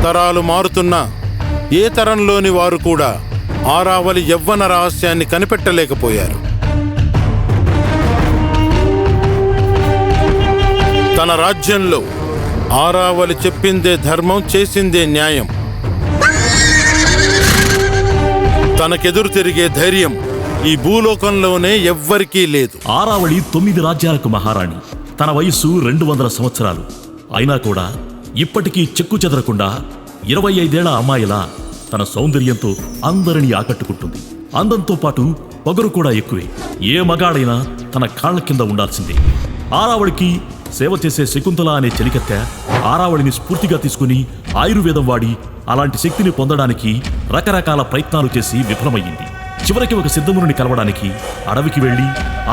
తరాలు మారుతున్నా ఏ తరంలోని వారు కూడా ఆరావళి యవ్వన రహస్యాన్ని కనిపెట్టలేకపోయారు. తన రాజ్యంలో ఆరావళి చెప్పిందే ధర్మం, చేసిందే న్యాయం. తనకెదురు తిరిగే ధైర్యం ఈ భూలోకంలోనే ఎవ్వరికీ లేదు. ఆరావళి 9 రాజ్యాలకు మహారాణి. తన వయస్సు 200 సంవత్సరాలు. అయినా కూడా ఇప్పటికీ చెక్కు చెదరకుండా 25 ఏళ్ల అమ్మాయిలా తన సౌందర్యంతో అందరినీ ఆకట్టుకుంటుంది. అందంతో పాటు పొగరు కూడా ఎక్కువే. ఏ మగాడైనా తన కాళ్ల కింద ఉండాల్సిందే. ఆరావళికి సేవ చేసే శకుంతల అనే చెలికత్తె ఆరావళిని స్ఫూర్తిగా తీసుకుని ఆయుర్వేదం వాడి అలాంటి శక్తిని పొందడానికి రకరకాల ప్రయత్నాలు చేసి విఫలమయ్యింది. చివరికి ఒక సిద్ధముని కలవడానికి అడవికి వెళ్లి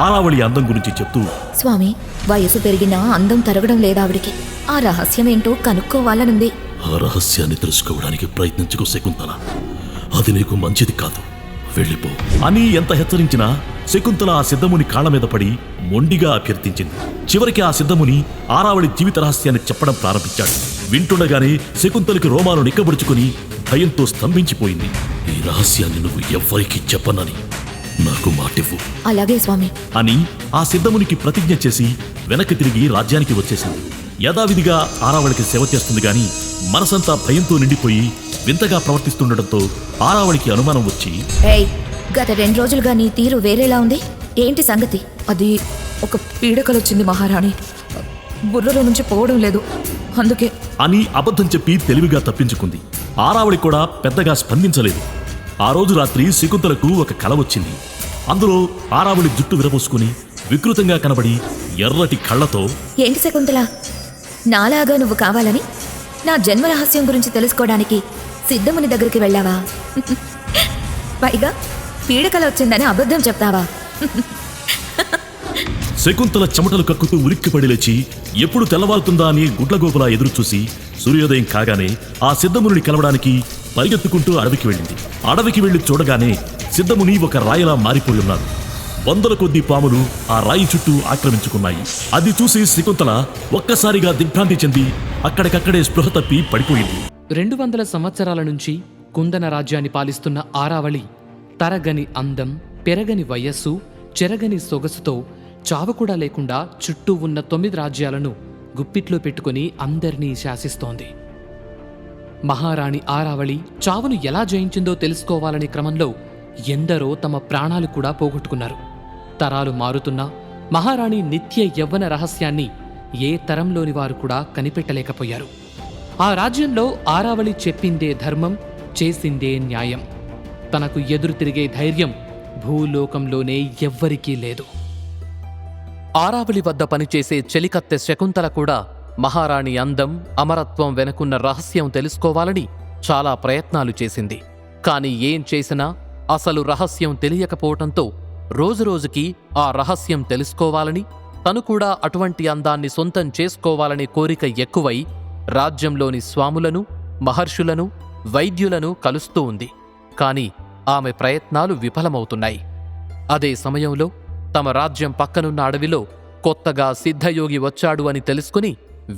ఆరావళి అందం గురించి చెప్తూ, స్వామి, వయసు పెరిగినా అందం తరగడం లేదావిడికి. ఆ రహస్యం ఏంటో కనుక్కోవాలనుంది. ఆ రహస్యాన్ని తెలుసుకోవడానికి ప్రయత్నించుకో శకుంతల. అది నీకు మంచిది కాదు, వెళ్ళిపో అని ఎంత హెచ్చరించినా శకుంతల ఆ సిద్ధముని కాళ్ల మీద పడి మొండిగా అభ్యర్థించింది. చివరికి ఆ సిద్ధముని ఆరావళి జీవిత రహస్యాన్ని చెప్పడం ప్రారంభించాడు. వింటుండగానే శకుంతలకి రోమాలు నిక్కబడుచుకుని భయంతో స్తంభించిపోయింది. ఈ రహస్యాన్ని నువ్వు ఎవ్వరికీ చెప్పనని నాకు మాటివ్వు. అలాగే స్వామి అని ఆ సిద్ధమునికి ప్రతిజ్ఞ చేసి వెనక్కి తిరిగి రాజ్యానికి వచ్చేసింది. యథావిధిగా ఆరావళికి సేవ చేస్తుంది గాని మనసంతా భయంతో నిండిపోయి వింతగా ప్రవర్తిస్తుండటంతో ఆరావళికి అనుమానం వచ్చి, ఏయ్, గత 2 రోజులుగా నీ తీరు వేరేలా ఉంది. ఏంటి సంగతి? అది ఒక పీడకలొచ్చింది మహారాణి. బుర్రలో నుంచి పోవడం లేదు, అందుకే అని అబద్ధం చెప్పి తెలివిగా తప్పించుకుంది. ఆరావళి కూడా పెద్దగా స్పందించలేదు. ఆ రోజు రాత్రి శకుంతలకు ఒక కల వచ్చింది. అందులో ఆరావళి జుట్టు విరబోసుకుని వికృతంగా కనబడి ఎర్రటి కళ్లతో, ఏంటి శకుంతల, నాలాగా నువ్వు కావాలని నా జన్మ రహస్యం గురించి తెలుసుకోవడానికి సిద్ధముని దగ్గరికి వెళ్ళావా? పైగా పీడకల వచ్చిందని అబద్ధం చెప్తావా? శకుంతల చెమటలు కక్కుతూ ఉలిక్కిపడి లేచి ఎప్పుడు తెల్లవారుతుందా అని గుడ్లగోపులా ఎదురుచూసి సూర్యోదయం కాగానే ఆ సిద్ధముని కలవడానికి పరిగెత్తుకుంటూ అడవికి వెళ్ళింది. అడవికి వెళ్లి చూడగానే సిద్ధముని ఒక రాయిలా మారిపోయి ఉన్నాడు. 100 కొద్దీ పాములు ఆ రాయి చుట్టూ ఆక్రమించుకున్నాయి. అది చూసి శకుంతల ఒక్కసారిగా దిగ్భ్రాంతి చెంది అక్కడికక్కడే స్పృహ తప్పి పడిపోయింది. 200 సంవత్సరాల నుంచి కుందన రాజ్యాన్ని పాలిస్తున్న ఆరావళి తరగని అందం, పెరగని వయస్సు, చెరగని సొగసుతో చావు కూడా లేకుండా చుట్టూ ఉన్న 9 రాజ్యాలను గుప్పిట్లో పెట్టుకుని అందరినీ శాసిస్తోంది. మహారాణి ఆరావళి చావును ఎలా జయించిందో తెలుసుకోవాలనే క్రమంలో ఎందరో తమ ప్రాణాలు కూడా పోగొట్టుకున్నారు. తరాలు మారుతున్నా మహారాణి నిత్య యవ్వన రహస్యాన్ని ఏ తరంలోని వారు కూడా కనిపెట్టలేకపోయారు. ఆ రాజ్యంలో ఆరావళి చెప్పిందే ధర్మం, చేసిందే న్యాయం. తనకు ఎదురు తిరిగే ధైర్యం భూలోకంలోనే ఎవ్వరికీ లేదు. ఆరావళి వద్ద పనిచేసే చెలికత్తె శకుంతల కూడా మహారాణి అందం, అమరత్వం వెనుకున్న రహస్యం తెలుసుకోవాలని చాలా ప్రయత్నాలు చేసింది. కాని ఏం చేసినా అసలు రహస్యం తెలియకపోవటంతో రోజురోజుకి ఆ రహస్యం తెలుసుకోవాలని, తను కూడా అటువంటి అందాన్ని సొంతం చేసుకోవాలనే కోరిక ఎక్కువై రాజ్యంలోని స్వాములను, మహర్షులను, వైద్యులను కలుస్తూ ఉంది. కాని ఆమె ప్రయత్నాలు విఫలమవుతున్నాయి. అదే సమయంలో తమ రాజ్యం పక్కనున్న అడవిలో కొత్తగా సిద్ధయోగి వచ్చాడు అని తెలుసుకుని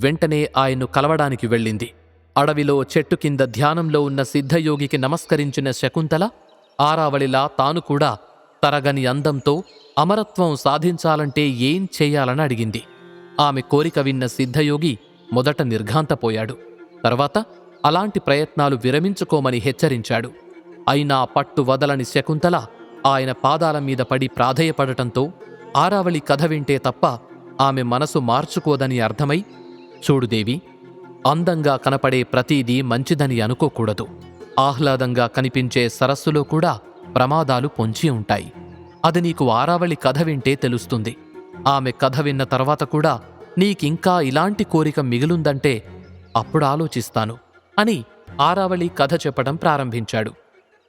వెంటనే ఆయన్ను కలవడానికి వెళ్ళింది. అడవిలో చెట్టు కింద ధ్యానంలో ఉన్న సిద్ధయోగికి నమస్కరించిన శకుంతల ఆరావళిలా తాను కూడా తరగని అందంతో అమరత్వం సాధించాలంటే ఏం చెయ్యాలని అడిగింది. ఆమె కోరిక విన్న సిద్ధయోగి మొదట నిర్ఘాంతపోయాడు. తర్వాత అలాంటి ప్రయత్నాలు విరమించుకోమని హెచ్చరించాడు. అయినా పట్టు వదలని శకుంతల ఆయన పాదాల మీద పడి ప్రాధేయపడటంతో ఆరావళి కథ వింటే తప్ప ఆమె మనసు మార్చుకోదని అర్థమై, చూడుదేవి, అందంగా కనపడే ప్రతీదీ మంచిదని అనుకోకూడదు. ఆహ్లాదంగా కనిపించే సరస్సులో కూడా ప్రమాదాలు పొంచి ఉంటాయి. అది నీకు ఆరావళి కథ వింటే తెలుస్తుంది. ఆమె కథ విన్న తర్వాత కూడా నీకింకా ఇలాంటి కోరిక మిగిలుందంటే అప్పుడు ఆలోచిస్తాను అని ఆరావళి కథ చెప్పడం ప్రారంభించాడు.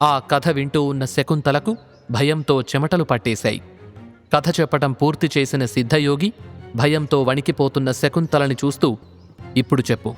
ఆ కథ వింటూ ఉన్న శకుంతలకు భయంతో చెమటలు పట్టేశాయి. కథ చెప్పటం పూర్తి చేసిన సిద్ధయోగి భయంతో వణికిపోతున్న శకుంతలని చూస్తూ, ఇప్పుడు చెప్పు,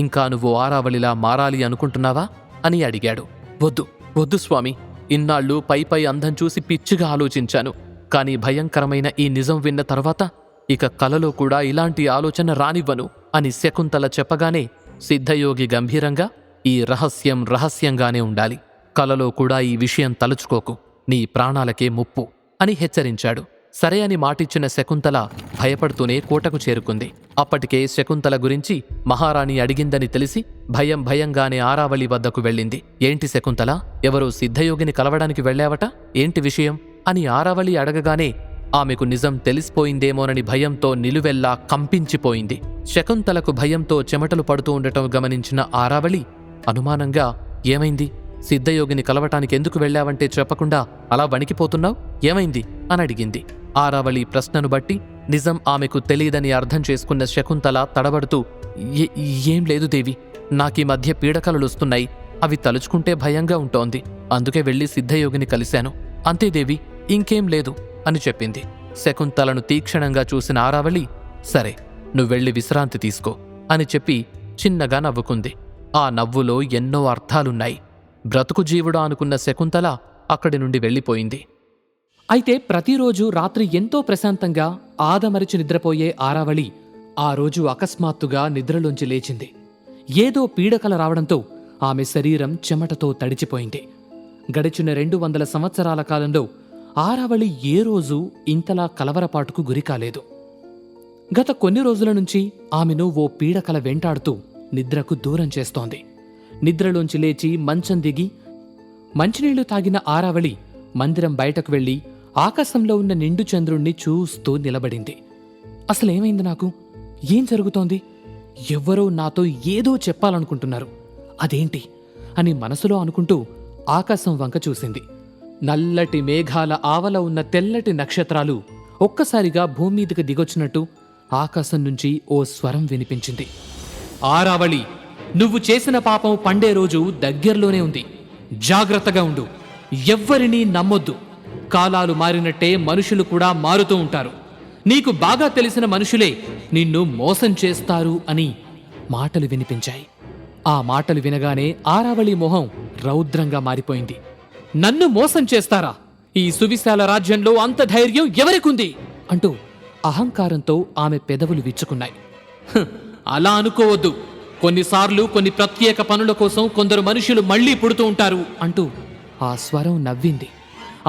ఇంకా నువ్వు ఆరావళిలా మారాలి అనుకుంటున్నావా అని అడిగాడు. వద్దు వద్దు స్వామి, ఇన్నాళ్ళు పై అందం చూసి పిచ్చిగా ఆలోచించాను. కాని భయంకరమైన ఈ నిజం విన్న తర్వాత ఇక కలలో కూడా ఇలాంటి ఆలోచన రానివ్వను అని శకుంతల చెప్పగానే సిద్ధయోగి గంభీరంగా, ఈ రహస్యం రహస్యంగానే ఉండాలి. కలలో కూడా ఈ విషయం తలుచుకోకు, నీ ప్రాణాలకే ముప్పు అని హెచ్చరించాడు. సరే అని మాటిచ్చిన శకుంతల భయపడుతూనే కోటకు చేరుకుంది. అప్పటికే శకుంతల గురించి మహారాణి అడిగిందని తెలిసి భయంగానే ఆరావళి వద్దకు వెళ్ళింది. ఏంటి శకుంతల, ఎవరో సిద్ధయోగిని కలవడానికి వెళ్ళావట, ఏంటి విషయం అని ఆరావళి అడగగానే ఆమెకు నిజం తెలిసిపోయిందేమోనని భయంతో నిలువెల్లా కంపించిపోయింది. శకుంతలకు భయంతో చెమటలు పడుతూ ఉండటం గమనించిన ఆరావళి అనుమానంగా, ఏమైంది, సిద్ధయోగిని కలవటానికి ఎందుకు వెళ్ళావంటే చెప్పకుండా అలా వణికిపోతున్నావు, ఏమైంది అని అడిగింది. ఆరావళి ప్రశ్నను బట్టి నిజం ఆమెకు తెలీదని అర్థం చేసుకున్న శకుంతల తడబడుతూ, ఏం లేదు దేవి, నాకీ మధ్య పీడకలలుస్తున్నాయి, అవి తలుచుకుంటే భయంగా ఉంటోంది, అందుకే వెళ్ళి సిద్ధయోగిని కలిశాను, అంతే దేవి, ఇంకేం లేదు అని చెప్పింది. శకుంతలను తీక్షణంగా చూసిన ఆరావళి, సరే నువ్వెళ్ళి విశ్రాంతి తీసుకో అని చెప్పి చిన్నగా నవ్వుకుంది. ఆ నవ్వులో ఎన్నో అర్థాలున్నాయి. బ్రతుకు జీవుడా అనుకున్న శకుంతల అక్కడి నుండి వెళ్ళిపోయింది. అయితే ప్రతిరోజు రాత్రి ఎంతో ప్రశాంతంగా ఆదమరిచి నిద్రపోయే ఆరావళి ఆ రోజు అకస్మాత్తుగా నిద్రలోంచి లేచింది. ఏదో పీడకల రావడంతో ఆమె శరీరం చెమటతో తడిచిపోయింది. గడిచిన 200 సంవత్సరాల కాలంలో ఆరావళి ఏ రోజు ఇంతలా కలవరపాటుకు గురికాలేదు. గత కొన్ని రోజుల నుంచి ఆమెను ఓ పీడకల వెంటాడుతూ నిద్రకు దూరం చేస్తోంది. నిద్రలోంచి లేచి మంచం దిగి మంచినీళ్లు తాగిన ఆరావళి మందిరం బయటకు వెళ్లి ఆకాశంలో ఉన్న నిండు చంద్రుణ్ణి చూస్తూ నిలబడింది. అసలేమైంది నాకు, ఏం జరుగుతోంది, ఎవ్వరో నాతో ఏదో చెప్పాలనుకుంటున్నారు, అదేంటి అని మనసులో అనుకుంటూ ఆకాశం వంక చూసింది. నల్లటి మేఘాల ఆవల ఉన్న తెల్లటి నక్షత్రాలు ఒక్కసారిగా భూమ్మీదికి దిగొచ్చినట్టు ఆకాశం నుంచి ఓ స్వరం వినిపించింది. ఆరావళి, నువ్వు చేసిన పాపం పండే రోజు దగ్గర్లోనే ఉంది, జాగ్రత్తగా ఉండు, ఎవ్వరినీ నమ్మొద్దు, కాలాలు మారినట్టే మనుషులు కూడా మారుతూ ఉంటారు, నీకు బాగా తెలిసిన మనుషులే నిన్ను మోసం చేస్తారు అని మాటలు వినిపించాయి. ఆ మాటలు వినగానే ఆరావళి మొహం రౌద్రంగా మారిపోయింది. నన్ను మోసం చేస్తారా, ఈ సువిశాల రాజ్యంలో అంత ధైర్యం ఎవరికుంది అంటూ అహంకారంతో ఆమె పెదవులు విచ్చుకున్నాయి. అలా అనుకోవద్దు, కొన్నిసార్లు కొన్ని ప్రత్యేక పనుల కోసం కొందరు మనుషులు మళ్లీ పుడుతూ ఉంటారు అంటూ ఆ స్వరం నవ్వింది.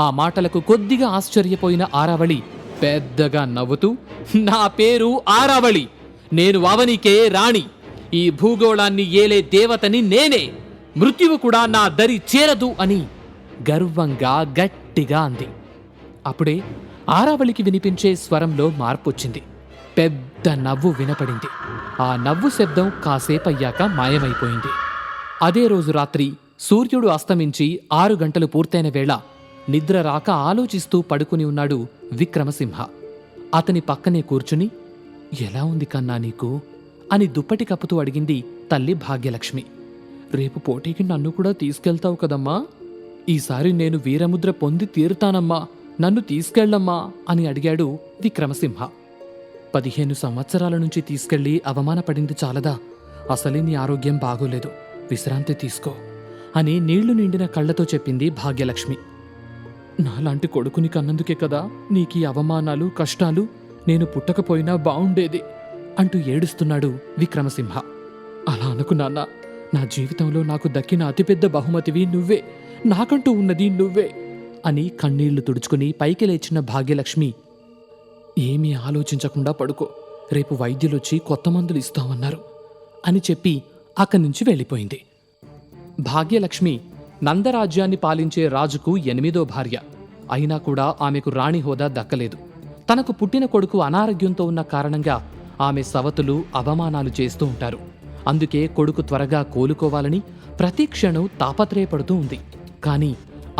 ఆ మాటలకు కొద్దిగా ఆశ్చర్యపోయిన ఆరావళి పెద్దగా నవ్వుతూ, నా పేరు ఆరావళి, నేను అవనికే రాణి, ఈ భూగోళాన్ని ఏలే దేవతని నేనే, మృత్యువు కూడా నా దరి చేరదు అని గర్వంగా గట్టిగా అంది. అప్పుడే ఆరావళికి వినిపించే స్వరంలో మార్పొచ్చింది. పెద్ద నవ్వు వినపడింది. ఆ నవ్వు శబ్దం కాసేపయ్యాక మాయమైపోయింది. అదే రోజు రాత్రి సూర్యుడు అస్తమించి 6 గంటలు పూర్తయిన వేళ నిద్ర రాక ఆలోచిస్తూ పడుకుని ఉన్నాడు విక్రమసింహ. అతని పక్కనే కూర్చుని, ఎలా ఉంది కన్నా నీకు అని దుప్పటి కప్పుతూ అడిగింది తల్లి భాగ్యలక్ష్మి. రేపు పోటీకి నన్ను కూడా తీసుకెళ్తావు కదమ్మా, ఈసారి నేను వీరముద్ర పొంది తీరుతానమ్మా, నన్ను తీసుకెళ్లమ్మా అని అడిగాడు విక్రమసింహ. 15 సంవత్సరాల నుంచి తీసుకెళ్లి అవమానపడింది చాలదా, అసలే నీ ఆరోగ్యం బాగోలేదు, విశ్రాంతి తీసుకో అని నీళ్లు నిండిన కళ్లతో చెప్పింది భాగ్యలక్ష్మి. నాలాంటి కొడుకుని కన్నందుకే కదా నీకీ అవమానాలు కష్టాలు, నేను పుట్టకపోయినా బావుండేది అంటూ ఏడుస్తున్నాడు విక్రమసింహ. అలా అనుకు నాన్న, నా జీవితంలో నాకు దక్కిన అతిపెద్ద బహుమతివి నువ్వే, నాకంటూ ఉన్నది నువ్వే అని కన్నీళ్లు తుడుచుకుని పైకి లేచిన భాగ్యలక్ష్మి, ఏమీ ఆలోచించకుండా పడుకో, రేపు వైద్యులొచ్చి కొత్త మందులు ఇస్తామన్నారు అని చెప్పి అక్కడి నుంచి వెళ్ళిపోయింది. భాగ్యలక్ష్మి నందరాజ్యాన్ని పాలించే రాజుకు 8వ భార్య. అయినా కూడా ఆమెకు రాణి హోదా దక్కలేదు. తనకు పుట్టిన కొడుకు అనారోగ్యంతో ఉన్న కారణంగా ఆమె సవతులు అవమానాలు చేస్తూ ఉంటారు. అందుకే కొడుకు త్వరగా కోలుకోవాలని ప్రతి క్షణం తాపత్రయపడుతూ ఉంది. కానీ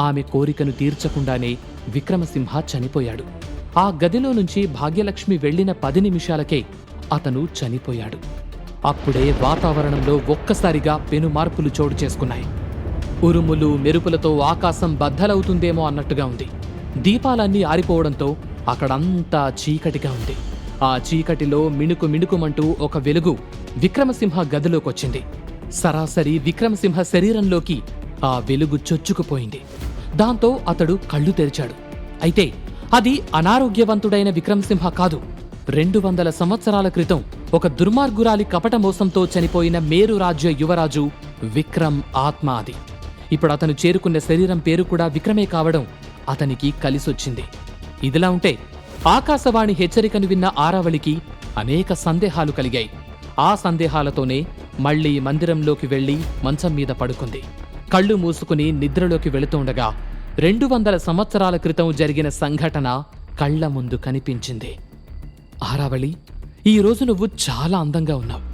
ఆమె కోరికను తీర్చకుండానే విక్రమసింహ చనిపోయాడు. ఆ గదిలో నుంచి భాగ్యలక్ష్మి వెళ్లిన 10 నిమిషాలకే అతను చనిపోయాడు. అప్పుడే వాతావరణంలో ఒక్కసారిగా పెను మార్పులు చోటు చేసుకున్నాయి. ఉరుములు మెరుపులతో ఆకాశం బద్దలవుతుందేమో అన్నట్టుగా ఉంది. దీపాలన్నీ ఆరిపోవడంతో అక్కడంతా చీకటిగా ఉంది. ఆ చీకటిలో మిణుకు మిణుకుమంటూ ఒక వెలుగు విక్రమసింహ గదిలోకొచ్చింది. సరాసరి విక్రమసింహ శరీరంలోకి ఆ వెలుగు చొచ్చుకుపోయింది. దాంతో అతడు కళ్ళు తెరిచాడు. అయితే అది అనారోగ్యవంతుడైన విక్రమసింహ కాదు. 200 సంవత్సరాల క్రితం ఒక దుర్మార్గురాలి కపట మోసంతో చనిపోయిన మేరు రాజ్య యువరాజు విక్రమ్ ఆత్మ అది. ఇప్పుడు అతను చేరుకున్న శరీరం పేరు కూడా విక్రమే కావడం అతనికి కలిసొచ్చింది. ఇదిలా ఉంటే ఆకాశవాణి హెచ్చరికను విన్న ఆరావళికి అనేక సందేహాలు కలిగాయి. ఆ సందేహాలతోనే మళ్లీ మందిరంలోకి వెళ్లి మంచం మీద పడుకుంది. కళ్ళు మూసుకుని నిద్రలోకి వెళుతుండగా 200 సంవత్సరాల క్రితం జరిగిన సంఘటన కళ్ల ముందు కనిపించింది. ఆరావళి, ఈరోజు నువ్వు చాలా అందంగా ఉన్నావు.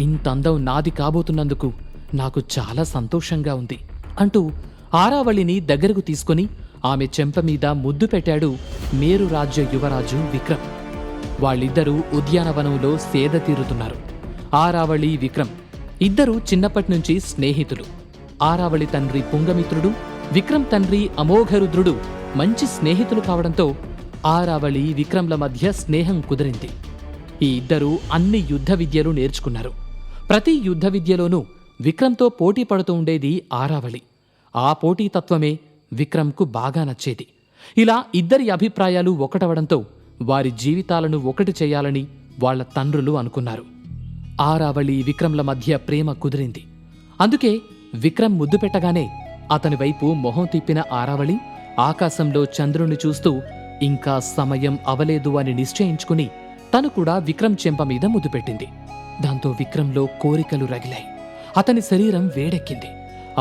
ఇంత అందం నాది కాబోతున్నందుకు నాకు చాలా సంతోషంగా ఉంది అంటూ ఆరావళిని దగ్గరకు తీసుకుని ఆమె చెంప మీద ముద్దు పెట్టాడు మేరు రాజ్య యువరాజు విక్రమ్. వాళ్ళిద్దరూ ఉద్యానవనంలో సేద తీరుతున్నారు. ఆరావళి, విక్రమ్ ఇద్దరూ చిన్నప్పటినుంచి స్నేహితులు. ఆరావళి తండ్రి పుంగమిత్రుడు, విక్రమ్ తండ్రి అమోఘరుద్రుడు మంచి స్నేహితులు కావడంతో ఆరావళి, విక్రమ్ల మధ్య స్నేహం కుదిరింది. ఈ ఇద్దరూ అన్ని యుద్ధ విద్యలు నేర్చుకున్నారు. ప్రతి యుద్ధ విద్యలోనూ విక్రమ్తో పోటీ పడుతూ ఉండేది ఆరావళి. ఆ పోటీతత్వమే విక్రమ్కు బాగా నచ్చేది. ఇలా ఇద్దరి అభిప్రాయాలు ఒకటవడంతో వారి జీవితాలను ఒకటి చేయాలని వాళ్ల తండ్రులు అనుకున్నారు. ఆరావళి, విక్రమ్ల మధ్య ప్రేమ కుదిరింది. అందుకే విక్రమ్ ముద్దు పెట్టగానే అతని వైపు మొహం తిప్పిన ఆరావళి ఆకాశంలో చంద్రుని చూస్తూ ఇంకా సమయం అవలేదు అని నిశ్చయించుకుని తను కూడా విక్రమ్ చెంప మీద ముద్దు పెట్టింది. దాంతో విక్రమ్లో కోరికలు రగిలాయి. అతని శరీరం వేడెక్కింది.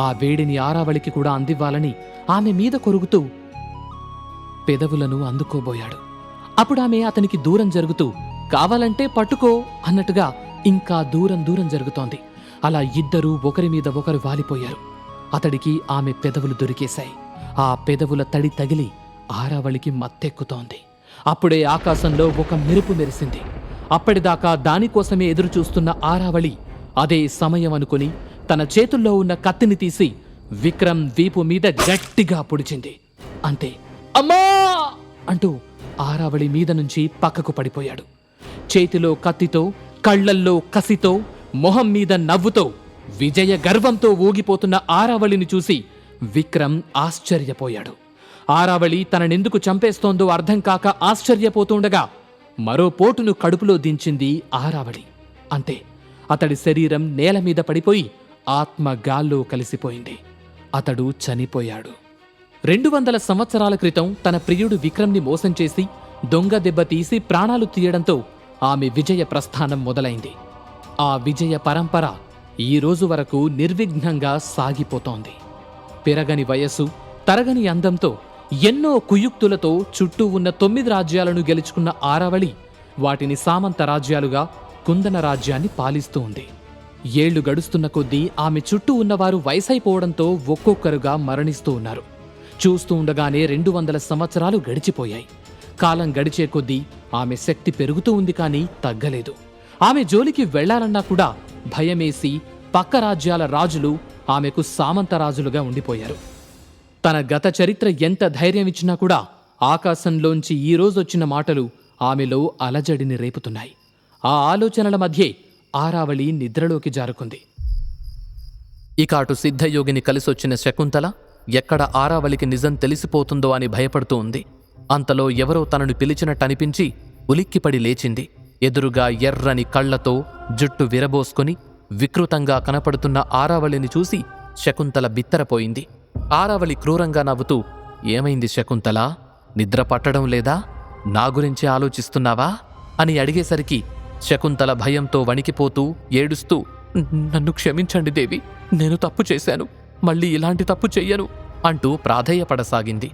ఆ వేడిని ఆరావళికి కూడా అందివ్వాలని ఆమె మీద కొరుగుతూ పెదవులను అందుకోబోయాడు. అప్పుడామె అతనికి దూరం జరుగుతూ కావాలంటే పట్టుకో అన్నట్టుగా ఇంకా దూరం దూరం జరుగుతోంది. అలా ఇద్దరూ ఒకరి మీద ఒకరు వాలిపోయారు. అతడికి ఆమె పెదవులు దొరికేశాయి. ఆ పెదవుల తడి తగిలి ఆరావళికి మత్తెక్కుతోంది. అప్పుడే ఆకాశంలో ఒక మెరుపు మెరిసింది. అప్పటిదాకా దానికోసమే ఎదురుచూస్తున్న ఆరావళి అదే సమయం అనుకుని తన చేతుల్లో ఉన్న కత్తిని తీసి విక్రమ్ వీపు మీద గట్టిగా పొడిచింది. అంతే, అమ్మా అంటూ ఆరావళి మీద నుంచి పక్కకు పడిపోయాడు. చేతిలో కత్తితో, కళ్లల్లో కసితో, మొహం మీద నవ్వుతో, విజయ గర్వంతో ఊగిపోతున్న ఆరావళిని చూసి విక్రమ్ ఆశ్చర్యపోయాడు. ఆరావళి తననెందుకు చంపేస్తోందో అర్థం కాక ఆశ్చర్యపోతుండగా మరో పోటును కడుపులో దించింది ఆరావళి. అంతే, అతడి శరీరం నేల మీద పడిపోయి ఆత్మ గాల్లో కలిసిపోయింది. అతడు చనిపోయాడు. 200 సంవత్సరాల క్రితం తన ప్రియుడు విక్రమ్ని మోసం చేసి దొంగ దెబ్బ తీసి ప్రాణాలు తీయడంతో ఆమె విజయ ప్రస్థానం మొదలైంది. ఆ విజయ పరంపర ఈ రోజు వరకు నిర్విఘ్నంగా సాగిపోతోంది. పెరగని వయస్సు, తరగని అందంతో, ఎన్నో కుయుక్తులతో చుట్టూ ఉన్న 9 రాజ్యాలను గెలుచుకున్న ఆరావళి వాటిని సామంత రాజ్యాలుగా కుందన రాజ్యాన్ని పాలిస్తూ ఉంది. ఏళ్లు గడుస్తున్న కొద్దీ ఆమె చుట్టూ ఉన్నవారు వయసైపోవడంతో ఒక్కొక్కరుగా మరణిస్తూ ఉన్నారు. చూస్తూ ఉండగానే 200 సంవత్సరాలు గడిచిపోయాయి. కాలం గడిచే కొద్దీ ఆమె శక్తి పెరుగుతూ ఉంది, కానీ తగ్గలేదు. ఆమె జోలికి వెళ్లాలన్నా కూడా భయమేసి పక్క రాజ్యాల రాజులు ఆమెకు సామంత రాజులుగా ఉండిపోయారు. తన గత చరిత్ర ఎంత ధైర్యమిచ్చినా కూడా ఆకాశంలోంచి ఈ రోజొచ్చిన మాటలు ఆమెలో అలజడిని రేపుతున్నాయి. ఆ ఆలోచనల మధ్యే ఆరావళి నిద్రలోకి జారుకుంది. ఇక అటు సిద్ధయోగిని కలిసొచ్చిన శకుంతల ఎక్కడ ఆరావళికి నిజం తెలిసిపోతుందో అని భయపడుతూ ఉంది. అంతలో ఎవరో తనను పిలిచినట్టనిపించి ఉలిక్కిపడి లేచింది. ఎదురుగా ఎర్రని కళ్లతో జుట్టు విరబోసుకుని వికృతంగా కనపడుతున్న ఆరావళిని చూసి శకుంతల బిత్తరపోయింది. ఆరావళి క్రూరంగా నవ్వుతూ, ఏమైంది శకుంతల, నిద్ర పట్టడం లేదా? నా గురించి ఆలోచిస్తున్నావా అని అడిగేసరికి శకుంతల భయంతో వణికిపోతూ ఏడుస్తూ, నన్ను క్షమించండి దేవి, నేను తప్పు చేశాను, మళ్ళీ ఇలాంటి తప్పు చెయ్యను అంటూ ప్రాధేయపడసాగింది.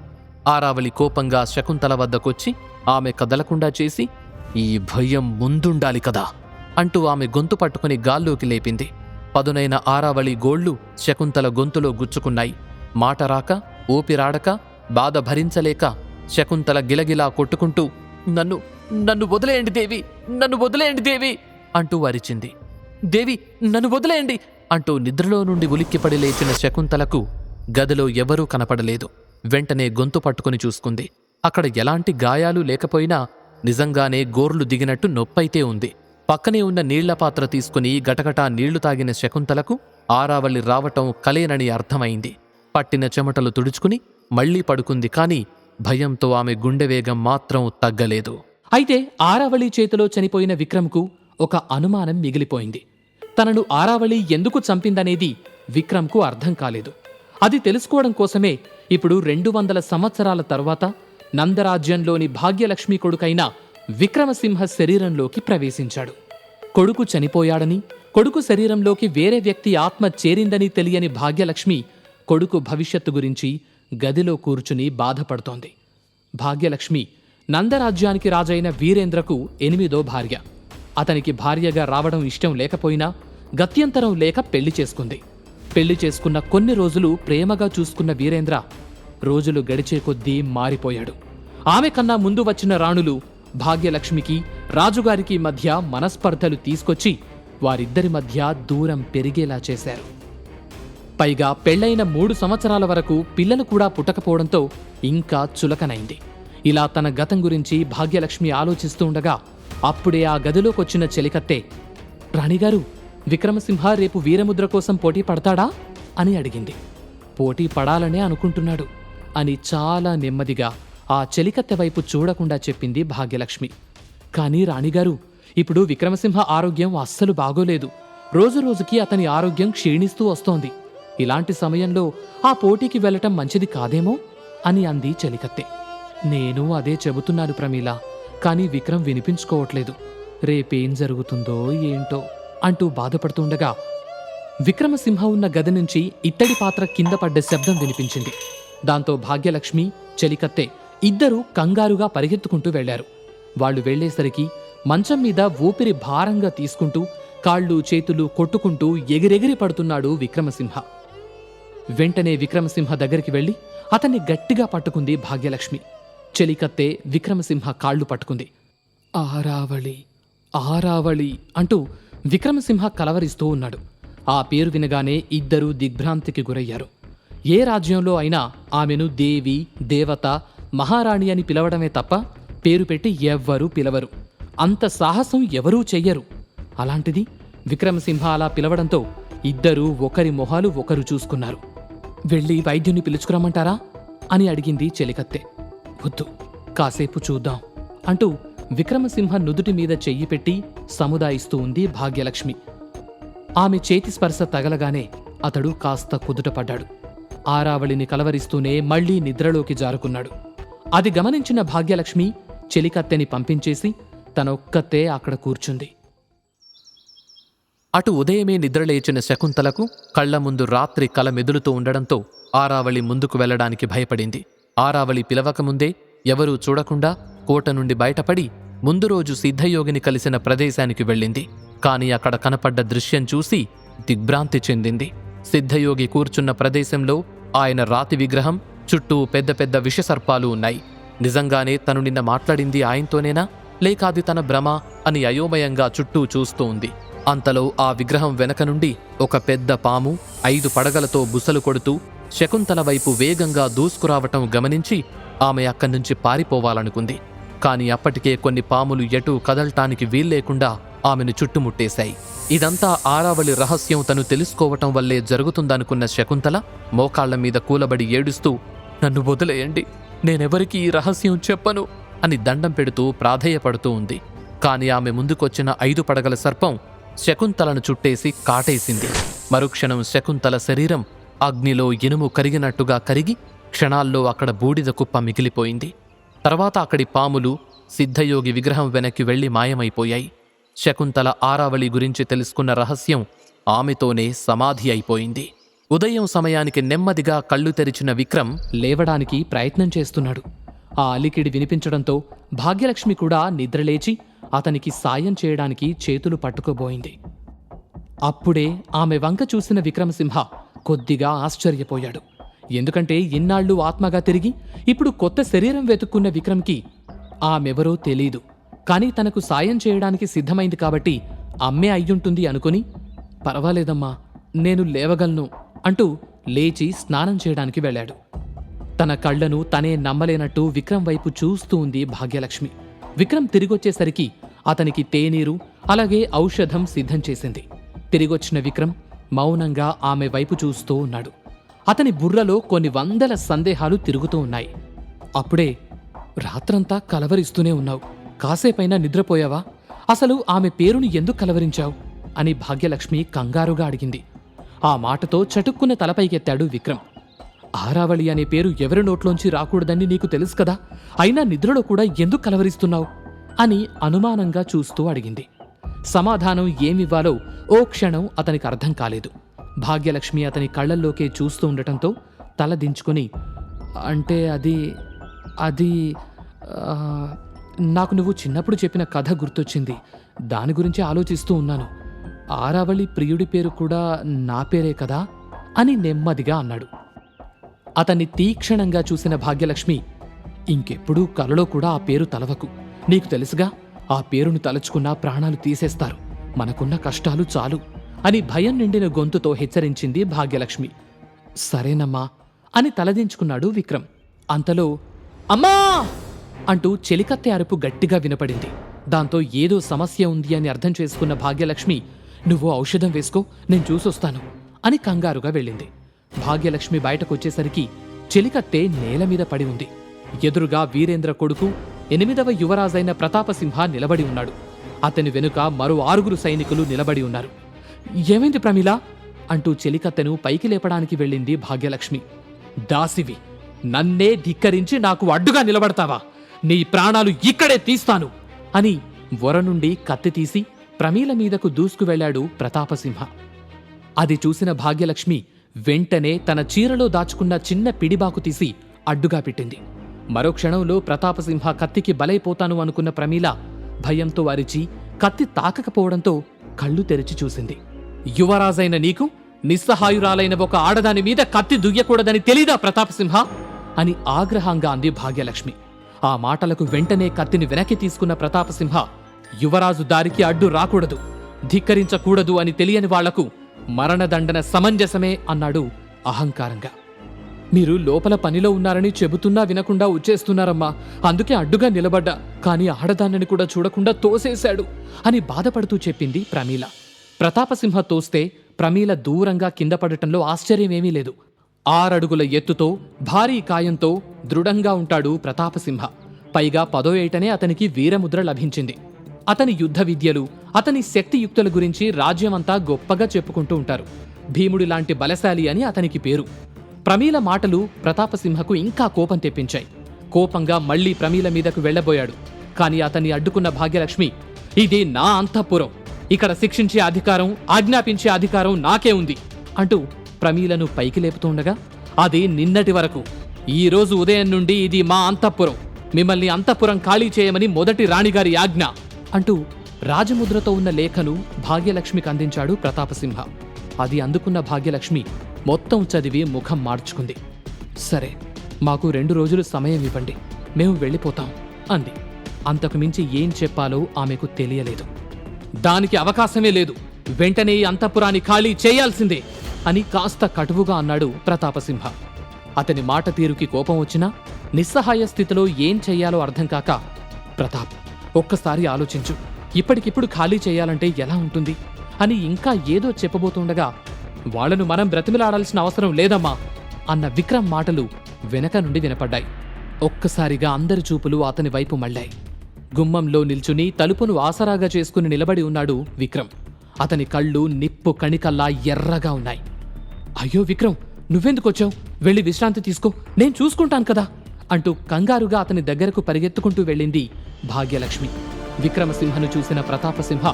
ఆరావళి కోపంగా శకుంతల వద్దకొచ్చి ఆమె కదలకుండా చేసి, ఈ భయం ముందుండాలి కదా అంటూ ఆమె గొంతు పట్టుకుని గాల్లోకి లేపింది. పదునైన ఆరావళి గోళ్లు శకుంతల గొంతులో గుచ్చుకున్నాయి. మాట రాక, ఊపిరాడక, బాధ భరించలేక శకుంతల గిలగిలా కొట్టుకుంటూ, నన్ను నన్ను వదిలేయండి దేవి, నన్ను వదిలేయండి దేవి అంటూ అరిచింది. దేవి, నన్ను వదిలేయండి అంటూ నిద్రలో నుండి ఉలిక్కిపడి లేచిన శకుంతలకు గదిలో ఎవరూ కనపడలేదు. వెంటనే గొంతు పట్టుకుని చూసుకుంది. అక్కడ ఎలాంటి గాయాలు లేకపోయినా నిజంగానే గోర్లు దిగినట్టు నొప్పైతే ఉంది. పక్కనే ఉన్న నీళ్ల పాత్ర తీసుకుని గటగటా నీళ్లు తాగిన శకుంతలకు ఆరావళి రావటం కలేనని అర్థమైంది. పట్టిన చెమటలు తుడుచుకుని మళ్లీ పడుకుంది. కాని భయంతో ఆమె గుండె వేగం మాత్రం తగ్గలేదు. అయితే ఆరావళి చేతిలో చనిపోయిన విక్రమ్కు ఒక అనుమానం మిగిలిపోయింది. తనను ఆరావళి ఎందుకు చంపిందనేది విక్రమ్కు అర్థం కాలేదు. అది తెలుసుకోవడం కోసమే ఇప్పుడు 200 సంవత్సరాల తరువాత నందరాజ్యంలోని భాగ్యలక్ష్మి కొడుకైన విక్రమసింహ శరీరంలోకి ప్రవేశించాడు. కొడుకు చనిపోయాడని, కొడుకు శరీరంలోకి వేరే వ్యక్తి ఆత్మ చేరిందని తెలియని భాగ్యలక్ష్మి కొడుకు భవిష్యత్తు గురించి గదిలో కూర్చుని బాధపడుతోంది. భాగ్యలక్ష్మి నందరాజ్యానికి రాజైన వీరేంద్రకు 8వ భార్య. అతనికి భార్యగా రావడం ఇష్టం లేకపోయినా గత్యంతరం లేక పెళ్లి చేసుకుంది. పెళ్లి చేసుకున్న కొన్ని రోజులు ప్రేమగా చూసుకున్న వీరేంద్ర రోజులు గడిచే కొద్దీ మారిపోయాడు. ఆమె కన్నా ముందు వచ్చిన రాణులు భాగ్యలక్ష్మికి రాజుగారికి మధ్య మనస్పర్ధలు తీసుకొచ్చి వారిద్దరి మధ్య దూరం పెరిగేలా చేశారు. పైగా పెళ్లైన 3 సంవత్సరాల వరకు పిల్లలు కూడా పుట్టకపోవడంతో ఇంకా చులకనైంది. ఇలా తన గతం గురించి భాగ్యలక్ష్మి ఆలోచిస్తూ ఉండగా అప్పుడే ఆ గదిలోకొచ్చిన చెలికత్తె, రాణిగారు, విక్రమసింహ రేపు వీరముద్ర కోసం పోటీ పడతాడా అని అడిగింది. పోటీ పడాలనే అనుకుంటున్నాడు అని చాలా నెమ్మదిగా ఆ చెలికత్తె వైపు చూడకుండా చెప్పింది భాగ్యలక్ష్మి. కానీ రాణిగారు, ఇప్పుడు విక్రమసింహ ఆరోగ్యం అస్సలు బాగోలేదు. రోజురోజుకి అతని ఆరోగ్యం క్షీణిస్తూ వస్తోంది. ఇలాంటి సమయంలో ఆ పోటీకి వెళ్లటం మంచిది కాదేమో అని అంది చెలికత్తె. నేను అదే చెబుతున్నాను ప్రమీల, కానీ విక్రమ్ వినిపించుకోవట్లేదు. రేపేం జరుగుతుందో ఏంటో అంటూ బాధపడుతుండగా విక్రమసింహ ఉన్న గది నుంచి ఇత్తడి పాత్ర కింద పడ్డ శబ్దం వినిపించింది. దాంతో భాగ్యలక్ష్మి, చెలికత్తె ఇద్దరూ కంగారుగా పరిగెత్తుకుంటూ వెళ్లారు. వాళ్లు వెళ్లేసరికి మంచం మీద ఊపిరి భారంగా తీసుకుంటూ కాళ్ళు చేతులు కొట్టుకుంటూ ఎగిరెగిరి పడుతున్నాడు విక్రమసింహ. వెంటనే విక్రమసింహ దగ్గరికి వెళ్లి అతన్ని గట్టిగా పట్టుకుంది భాగ్యలక్ష్మి. చెలికత్తె విక్రమసింహ కాళ్ళు పట్టుకుంది. ఆరావళి, ఆరావళి అంటూ విక్రమసింహ కలవరిస్తూ ఉన్నాడు. ఆ పేరు వినగానే ఇద్దరూ దిగ్భ్రాంతికి గురయ్యారు. ఏ రాజ్యంలో అయినా ఆమెను దేవి, దేవత, మహారాణి అని పిలవడమే తప్ప పేరు పెట్టి ఎవ్వరూ పిలవరు. అంత సాహసం ఎవరూ చెయ్యరు. అలాంటిది విక్రమసింహ అలా పిలవడంతో ఇద్దరూ ఒకరి మొహాలు ఒకరు చూసుకున్నారు. వెళ్ళి వైద్యుని పిలుచుకురమ్మంటారా అని అడిగింది చెలికత్తె. వద్దు, కాసేపు చూద్దాం అంటూ విక్రమసింహ నుదుటి మీద చెయ్యి పెట్టి సముదాయిస్తూ ఉంది భాగ్యలక్ష్మి. ఆమె చేతి స్పర్శ తగలగానే అతడు కాస్త కుదుటపడ్డాడు. ఆరావళిని కలవరిస్తూనే మళ్లీ నిద్రలోకి జారుకున్నాడు. అది గమనించిన భాగ్యలక్ష్మి చెలికత్తెని పంపించేసి తనొక్కతే అక్కడ కూర్చుంది. అటు ఉదయమే నిద్రలేచిన శకుంతలకు కళ్ల ముందు రాత్రి కల మెదులుతూ ఉండడంతో ఆరావళి ముందుకు వెళ్లడానికి భయపడింది. ఆరావళి పిలవకముందే ఎవరూ చూడకుండా కోట నుండి బయటపడి ముందు రోజు సిద్ధయోగిని కలిసిన ప్రదేశానికి వెళ్ళింది. కాని అక్కడ కనపడ్డ దృశ్యం చూసి దిగ్భ్రాంతి చెందింది. సిద్ధయోగి కూర్చున్న ప్రదేశంలో ఆయన రాతి విగ్రహం చుట్టూ పెద్ద పెద్ద విషసర్పాలు ఉన్నాయి. నిజంగానే తను నిన్న మాట్లాడింది ఆయనతోనేనా, లేక అది తన భ్రమ అని అయోమయంగా చుట్టూ చూస్తూ ఉంది. అంతలో ఆ విగ్రహం వెనక నుండి ఒక పెద్ద పాము 5 పడగలతో బుసలు కొడుతూ శకుంతల వైపు వేగంగా దూసుకురావటం గమనించి ఆమె అక్కడి నుంచి పారిపోవాలనుకుంది. కాని అప్పటికే కొన్ని పాములు ఎటూ కదలటానికి వీల్లేకుండా ఆమెను చుట్టుముట్టేశాయి. ఇదంతా ఆరావళి రహస్యం తను తెలుసుకోవటం వల్లే జరుగుతుందనుకున్న శకుంతల మోకాళ్ల మీద కూలబడి ఏడుస్తూ, నన్ను వదిలేయండి, నేనెవరికీ ఈ రహస్యం చెప్పను అని దండం పెడుతూ ప్రాధేయపడుతూ ఉంది. కాని ఆమె ముందుకొచ్చిన 5 పడగల సర్పం శకుంతలను చుట్టేసి కాటేసింది. మరుక్షణం శకుంతల శరీరం అగ్నిలో ఇనుము కరిగినట్టుగా కరిగి క్షణాల్లో అక్కడ బూడిద కుప్ప మిగిలిపోయింది. తర్వాత అక్కడి పాములు సిద్ధయోగి విగ్రహం వెనక్కి వెళ్లి మాయమైపోయాయి. శకుంతల ఆరావళి గురించి తెలుసుకున్న రహస్యం ఆమెతోనే సమాధి అయిపోయింది. ఉదయం సమయానికి నెమ్మదిగా కళ్ళు తెరిచిన విక్రమ్ లేవడానికి ప్రయత్నం చేస్తున్నాడు. ఆ అలికిడి వినిపించడంతో భాగ్యలక్ష్మి కూడా నిద్రలేచి అతనికి సాయం చేయడానికి చేతులు పట్టుకోబోయింది. అప్పుడే ఆమె వంక చూసిన విక్రమసింహ కొద్దిగా ఆశ్చర్యపోయాడు. ఎందుకంటే ఇన్నాళ్లు ఆత్మగా తిరిగి ఇప్పుడు కొత్త శరీరం వెతుక్కున్న విక్రమ్కి ఆమెవరో తెలీదు. కానీ తనకు సాయం చేయడానికి సిద్ధమైంది కాబట్టి అమ్మే అయ్యుంటుంది అనుకుని, పర్వాలేదమ్మా, నేను లేవగలను అంటూ లేచి స్నానం చేయడానికి వెళ్ళాడు. తన కళ్లను తనే నమ్మలేనట్టు విక్రమ్ వైపు చూస్తూ ఉంది భాగ్యలక్ష్మి. విక్రమ్ తిరిగొచ్చేసరికి అతనికి తేనీరు అలాగే ఔషధం సిద్ధం చేసింది. తిరిగొచ్చిన విక్రమ్ మౌనంగా ఆమె వైపు చూస్తూ ఉన్నాడు. అతని బుర్రలో కొన్ని వందల సందేహాలు తిరుగుతూ ఉన్నాయి. అప్పుడే, రాత్రంతా కలవరిస్తూనే ఉన్నావు, కాసేపైనా నిద్రపోయావా అసలు ఆమె పేరుని ఎందుకు కలవరించావు అని భాగ్యలక్ష్మి కంగారుగా అడిగింది. ఆ మాటతో చటుక్కున తలపైకెత్తాడు విక్రమ్. ఆరావళి అనే పేరు ఎవరి నోట్లోంచి రాకూడదని నీకు తెలుసు కదా, అయినా నిద్రలో కూడా ఎందుకు కలవరిస్తున్నావు అని అనుమానంగా చూస్తూ అడిగింది. సమాధానం ఏమివ్వాలో ఓ క్షణం అతనికి అర్థం కాలేదు. భాగ్యలక్ష్మి అతని కళ్లల్లోకే చూస్తూ ఉండటంతో తల దించుకుని, అంటే అది నాకు నువ్వు చిన్నప్పుడు చెప్పిన కథ గుర్తొచ్చింది, దాని గురించి ఆలోచిస్తూ ఉన్నాను. ఆరావళి ప్రియుడి పేరు కూడా నా పేరే కదా అని నెమ్మదిగా అన్నాడు. అతన్ని తీక్షణంగా చూసిన భాగ్యలక్ష్మి, ఇంకెప్పుడూ కలలో కూడా ఆ పేరు తలవకు, నీకు తెలుసుగా ఆ పేరును తలుచుకున్నా ప్రాణాలు తీసేస్తారు, మనకున్న కష్టాలు చాలు అని భయం నిండిన గొంతుతో హెచ్చరించింది భాగ్యలక్ష్మి. సరేనమ్మా అని తలదించుకున్నాడు విక్రమ్. అంతలో అమ్మా అంటూ చెలికత్తె అరుపు గట్టిగా వినపడింది. దాంతో ఏదో సమస్య ఉంది అని అర్థం చేసుకున్న భాగ్యలక్ష్మి, నువ్వు ఔషధం వేసుకో, నేను చూసొస్తాను అని కంగారుగా వెళ్ళింది. భాగ్యలక్ష్మి బయటకొచ్చేసరికి చెలికత్తె నేలమీద పడి ఉంది. ఎదురుగా వీరేంద్ర కొడుకు 8వ యువరాజైన ప్రతాపసింహ నిలబడి ఉన్నాడు. అతని వెనుక మరో 6 సైనికులు నిలబడి ఉన్నారు. ఏమైంది ప్రమీల అంటూ చెలికత్తెను పైకి లేపడానికి వెళ్ళింది భాగ్యలక్ష్మి. దాసివి, నన్నే ధిక్కరించి నాకు అడ్డుగా నిలబడతావా? నీ ప్రాణాలు ఇక్కడే తీస్తాను అని వర నుండి కత్తి తీసి ప్రమీల మీదకు దూసుకు వెళ్లాడు ప్రతాపసింహ. అది చూసిన భాగ్యలక్ష్మి వెంటనే తన చీరలో దాచుకున్న చిన్న పిడిబాకు తీసి అడ్డుగా పెట్టింది. మరో క్షణంలో ప్రతాపసింహ కత్తికి బలైపోతాను అనుకున్న ప్రమీల భయంతో అరిచి కత్తి తాకకపోవడంతో కళ్ళు తెరిచి చూసింది. యువరాజైన నీకు నిస్సహాయురాలైన ఒక ఆడదాని మీద కత్తి దుయ్యకూడదని తెలీదా ప్రతాపసింహ అని ఆగ్రహంగా అంది భాగ్యలక్ష్మి. ఆ మాటలకు వెంటనే కత్తిని వెనక్కి తీసుకున్న ప్రతాపసింహ, యువరాజు దారికి అడ్డు రాకూడదు, ధిక్కరించకూడదు అని తెలియని వాళ్లకు మరణదండన సమంజసమే అన్నాడు అహంకారంగా. మీరు లోపల పనిలో ఉన్నారని చెబుతున్నా వినకుండా వచ్చేస్తున్నారమ్మా, అందుకే అడ్డుగా నిలబడ్డా, కాని ఆడదాన్నని కూడా చూడకుండా తోసేశాడు అని బాధపడుతూ చెప్పింది ప్రమీల. ప్రతాపసింహ తోస్తే ప్రమీల దూరంగా కింద పడటంలో ఆశ్చర్యమేమీ లేదు. 6 అడుగుల ఎత్తుతో భారీ కాయంతో దృఢంగా ఉంటాడు ప్రతాపసింహ. పైగా 10వ ఏటనే అతనికి వీరముద్ర లభించింది. అతని యుద్ధ విద్యలు, అతని శక్తియుక్తుల గురించి రాజ్యమంతా గొప్పగా చెప్పుకుంటూ ఉంటారు. భీముడి లాంటి బలశాలి అని అతనికి పేరు. ప్రమీల మాటలు ప్రతాపసింహకు ఇంకా కోపం తెప్పించాయి. కోపంగా మళ్లీ ప్రమీల మీదకు వెళ్లబోయాడు. కాని అతన్ని అడ్డుకున్న భాగ్యలక్ష్మి, ఇది నా అంతఃపురం, ఇక్కడ శిక్షించే అధికారం, ఆజ్ఞాపించే అధికారం నాకే ఉంది అంటూ ప్రమీలను పైకి లేపుతుండగా, అది నిన్నటి వరకు, ఈ రోజు ఉదయం నుండి ఇది మా అంతఃపురం, మిమ్మల్ని అంతఃపురం ఖాళీ చేయమని మొదటి రాణిగారి ఆజ్ఞ అంటూ రాజముద్రతో ఉన్న లేఖను భాగ్యలక్ష్మికి అందించాడు ప్రతాపసింహ. అది అందుకున్న భాగ్యలక్ష్మి మొత్తం చదివి ముఖం మార్చుకుంది. సరే, మాకు 2 రోజులు సమయం ఇవ్వండి, మేము వెళ్ళిపోతాం అంది. అంతకు మించి ఏం చెప్పాలో ఆమెకు తెలియలేదు. దానికి అవకాశమే లేదు, వెంటనే ఈ అంతఃపురాన్ని ఖాళీ చేయాల్సిందే అని కాస్త కటువుగా అన్నాడు ప్రతాపసింహ. అతని మాట తీరుకి కోపం వచ్చినా నిస్సహాయ స్థితిలో ఏం చెయ్యాలో అర్థం కాక, ప్రతాప్, ఒక్కసారి ఆలోచించు, ఇప్పటికిప్పుడు ఖాళీ చేయాలంటే ఎలా ఉంటుంది అని ఇంకా ఏదో చెప్పబోతుండగా, వాళ్లను మనం బ్రతిమిలాడాల్సిన అవసరం లేదమ్మా అన్న విక్రమ్ మాటలు వెనక నుండి వినపడ్డాయి. ఒక్కసారిగా అందరి చూపులు అతని వైపు మళ్ళాయి. గుమ్మంలో నిల్చుని తలుపును ఆసరాగా చేసుకుని నిలబడి ఉన్నాడు విక్రమ్. అతని కళ్ళు నిప్పు కణికల్లా ఎర్రగా ఉన్నాయి. అయ్యో విక్రమ్, నువ్వెందుకొచ్చావు? వెళ్ళి విశ్రాంతి తీసుకో, నేను చూసుకుంటాను కదా అంటూ కంగారుగా అతని దగ్గరకు పరిగెత్తుకుంటూ వెళ్ళింది భాగ్యలక్ష్మి. విక్రమసింహను చూసిన ప్రతాపసింహ,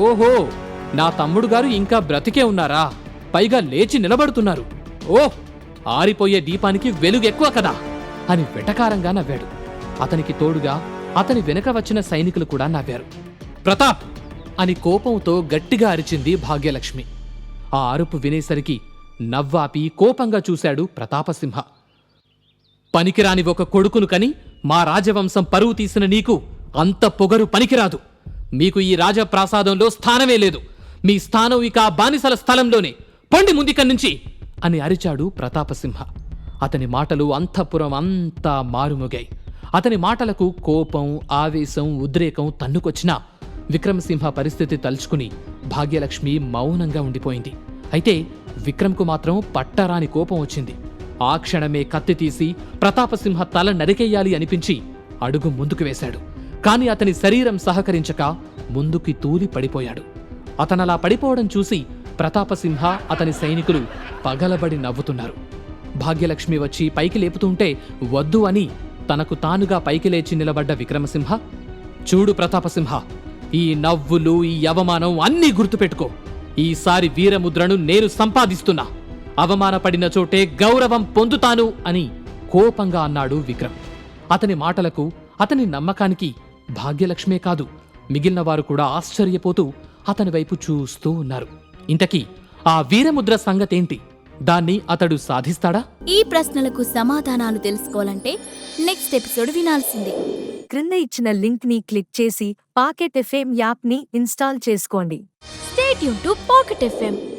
ఓహో, నా తమ్ముడు గారు ఇంకా బ్రతికే ఉన్నారా? పైగా లేచి నిలబడుతున్నారు. ఓహ్, ఆరిపోయే దీపానికి వెలుగు ఎక్కువ కదా అని వెటకారంగా నవ్వాడు. అతనికి తోడుగా అతని వెనక వచ్చిన సైనికులు కూడా నవ్వారు. ప్రతాప్ అని కోపంతో గట్టిగా అరిచింది భాగ్యలక్ష్మి. ఆ అరుపు వినేసరికి నవ్వాపి కోపంగా చూశాడు ప్రతాపసింహ. పనికిరాని ఒక కొడుకును కని మా రాజవంశం పరువు తీసిన నీకు అంత పొగరు పనికిరాదు. మీకు ఈ రాజప్రాసాదంలో స్థానమే లేదు. మీ స్థానం ఇక ఆ బానిసల స్థలంలోనే. పొండి ముందిక్కడి నుంచి అని అరిచాడు ప్రతాపసింహ. అతని మాటలు అంతఃపురం అంతా మారుమోగాయి. అతని మాటలకు కోపం, ఆవేశం, ఉద్రేకం తన్నుకొచ్చినా విక్రమసింహ పరిస్థితి తలుచుకుని భాగ్యలక్ష్మి మౌనంగా ఉండిపోయింది. అయితే విక్రమ్కు మాత్రం పట్టరాని కోపం వచ్చింది. ఆ క్షణమే కత్తి తీసి ప్రతాపసింహ తల నరికెయ్యాలి అనిపించి అడుగు ముందుకు వేశాడు. కాని అతని శరీరం సహకరించక ముందుకి తూలి పడిపోయాడు. అతనలా పడిపోవడం చూసి ప్రతాపసింహ అతని సైనికులు పగలబడి నవ్వుతున్నారు. భాగ్యలక్ష్మి వచ్చి పైకి లేపుతుంటే వద్దు అని తనకు తానుగా పైకి లేచి నిలబడ్డ విక్రమసింహ, చూడు ప్రతాపసింహ, ఈ నవ్వులు, ఈ అవమానం అన్నీ గుర్తుపెట్టుకో. ఈసారి వీరముద్రను నేను సంపాదిస్తున్నా. అవమానపడిన చోటే గౌరవం పొందుతాను అని కోపంగా అన్నాడు విక్రమ్. అతని మాటలకు, అతని నమ్మకానికి భాగ్యలక్ష్మే కాదు, మిగిలిన వారు కూడా ఆశ్చర్యపోతూ అతని వైపు చూస్తూ ఉన్నారు. ఇంతకీ ఆ వీరముద్ర సంగతేంటి? దాన్ని అతడు సాధిస్తాడా? ఈ ప్రశ్నలకు సమాధానాలు తెలుసుకోవాలంటే నెక్స్ట్ ఎపిసోడ్ వినాల్సిందే. క్రింద ఇచ్చిన లింక్ ని క్లిక్ చేసి పాకెట్ ఎఫ్ఎం యాప్ ని ఇన్స్టాల్ చేసుకోండి. Stay tuned to Pocket FM.